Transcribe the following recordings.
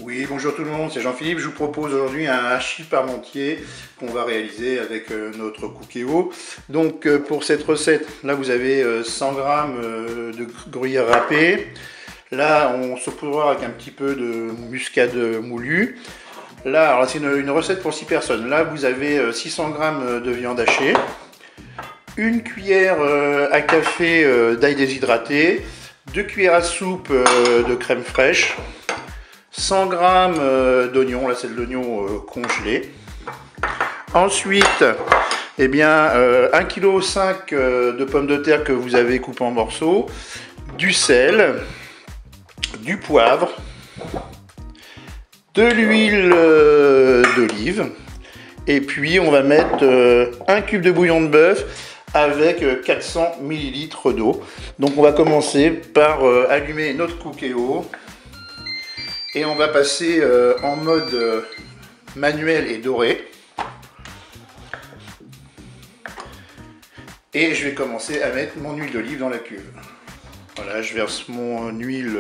Oui, bonjour tout le monde, c'est Jean-Philippe. Je vous propose aujourd'hui un hachis parmentier qu'on va réaliser avec notre Cookéo. Donc pour cette recette, là vous avez 100 g de gruyère râpée. Là on saupoudrera avec un petit peu de muscade moulue. Là, alors c'est une recette pour 6 personnes. Là vous avez 600 g de viande hachée, une cuillère à café d'ail déshydraté, 2 cuillères à soupe de crème fraîche, 100 g d'oignon, là c'est de l'oignon congelé. Ensuite, eh bien, 1,5 kg de pommes de terre que vous avez coupées en morceaux, du sel, du poivre, de l'huile d'olive, et puis on va mettre 1 cube de bouillon de bœuf avec 400 ml d'eau. Donc on va commencer par allumer notre Cookéo. Et on va passer en mode manuel et doré. Et je vais commencer à mettre mon huile d'olive dans la cuve. Voilà, je verse mon huile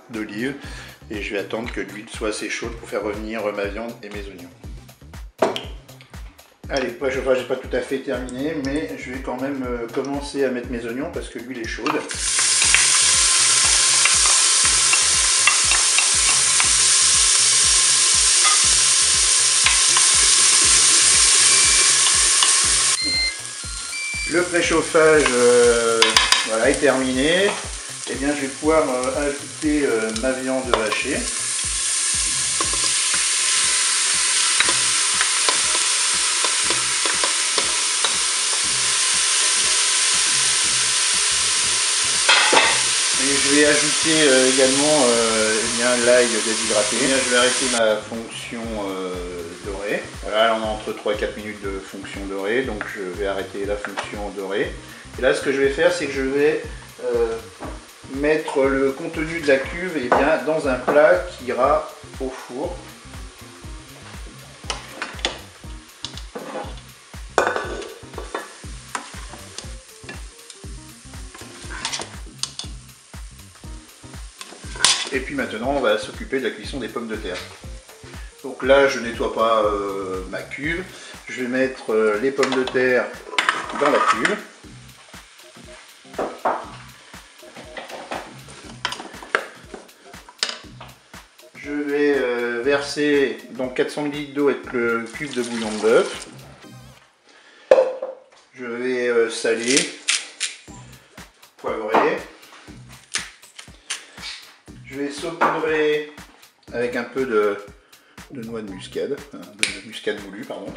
d'olive et je vais attendre que l'huile soit assez chaude pour faire revenir ma viande et mes oignons. Allez, le préchauffage n'est pas tout à fait terminé, mais je vais quand même commencer à mettre mes oignons parce que l'huile est chaude. Le préchauffage voilà, est terminé. Et bien, je vais pouvoir ajouter ma viande hachée. Et je vais ajouter également l'ail déshydraté. Et bien, je vais arrêter ma fonction dorée. Voilà, on a entre 3 et 4 minutes de fonction dorée, donc je vais arrêter la fonction dorée. Et là, ce que je vais faire, c'est que je vais mettre le contenu de la cuve dans un plat qui ira au four. Et puis maintenant, on va s'occuper de la cuisson des pommes de terre. Donc là, je nettoie pas ma cuve. Je vais mettre les pommes de terre dans la cuve. Je vais verser donc 400 ml d'eau avec le cube de bouillon de bœuf. Je vais saler, poivrer. Je vais saupoudrer avec un peu de noix de muscade, de muscade moulue, pardon.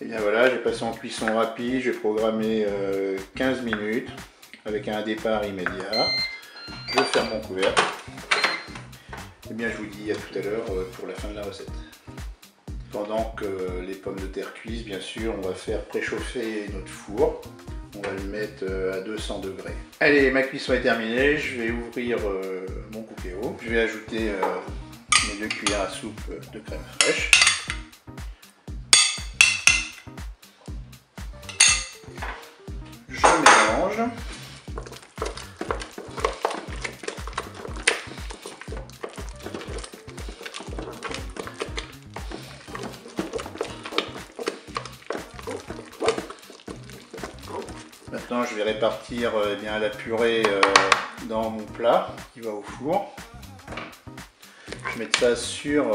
Et bien voilà, j'ai passé en cuisson rapide, j'ai programmé 15 minutes avec un départ immédiat. Je ferme mon couvercle. Et bien je vous dis à tout à l'heure pour la fin de la recette. Pendant que les pommes de terre cuisent, bien sûr, on va faire préchauffer notre four. On va le mettre à 200 degrés. Allez, ma cuisson est terminée. Je vais ouvrir mon Cookéo. Je vais ajouter mes 2 cuillères à soupe de crème fraîche. Je mélange. Maintenant, je vais répartir la purée dans mon plat qui va au four. Je vais mettre ça sur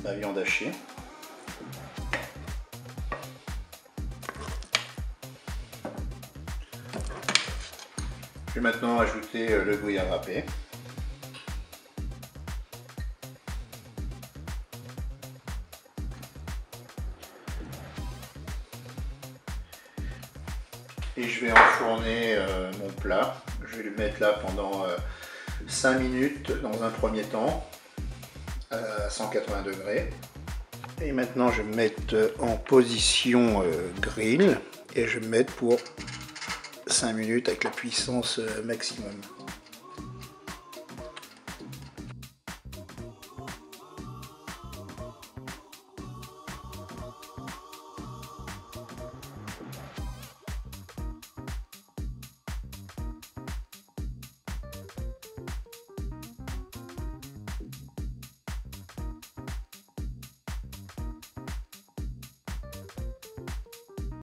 ma viande hachée. Je vais maintenant ajouter le gruyère râpé. Et je vais enfourner mon plat. Je vais le mettre là pendant 5 minutes dans un premier temps à 180 degrés. Et maintenant je vais me mettre en position grill et je vais me mettre pour 5 minutes avec la puissance maximum.